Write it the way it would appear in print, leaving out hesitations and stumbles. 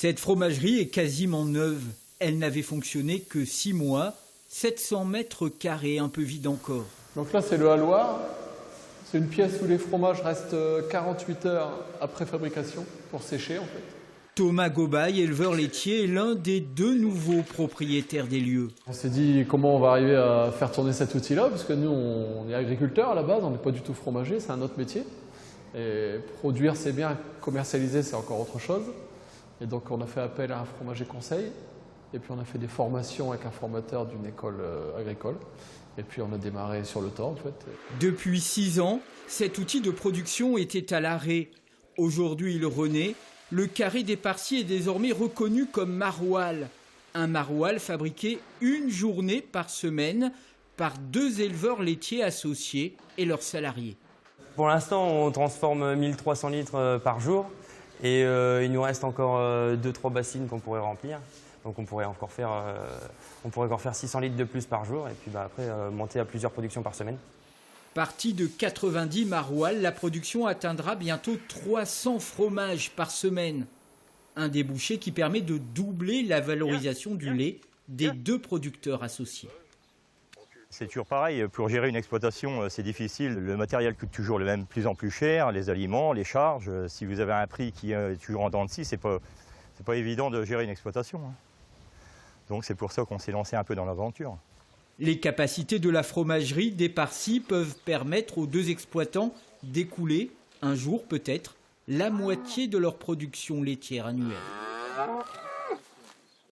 Cette fromagerie est quasiment neuve. Elle n'avait fonctionné que 6 mois, 700 mètres carrés, un peu vide encore. Donc là, c'est le halloir. C'est une pièce où les fromages restent 48 heures après fabrication pour sécher en fait. Thomas Gobaille, éleveur laitier, est l'un des 2 nouveaux propriétaires des lieux. On s'est dit comment on va arriver à faire tourner cet outil-là, parce que nous, on est agriculteurs à la base, on n'est pas du tout fromager, c'est un autre métier. Et produire, c'est bien, commercialiser, c'est encore autre chose. Et donc, on a fait appel à un fromager conseil, et puis on a fait des formations avec un formateur d'une école agricole. Et puis, on a démarré sur le temps, en fait. Depuis 6 ans, cet outil de production était à l'arrêt. Aujourd'hui, il renaît. Le carré d'Éparcy est désormais reconnu comme maroilles. Un maroilles fabriqué une journée par semaine par 2 éleveurs laitiers associés et leurs salariés. Pour l'instant, on transforme 1300 litres par jour et il nous reste encore 2-3 bassines qu'on pourrait remplir. Donc on pourrait encore faire 600 litres de plus par jour et puis après monter à plusieurs productions par semaine. Partie de 90 maroilles, la production atteindra bientôt 300 fromages par semaine. Un débouché qui permet de doubler la valorisation du lait des 2 producteurs associés. C'est toujours pareil, pour gérer une exploitation, c'est difficile. Le matériel coûte toujours le même, plus en plus cher, les aliments, les charges. Si vous avez un prix qui est toujours en dents de scie, c'est pas évident de gérer une exploitation. Donc c'est pour ça qu'on s'est lancé un peu dans l'aventure. Les capacités de la fromagerie d'Éparcy peuvent permettre aux 2 exploitants d'écouler, un jour peut-être, la moitié de leur production laitière annuelle.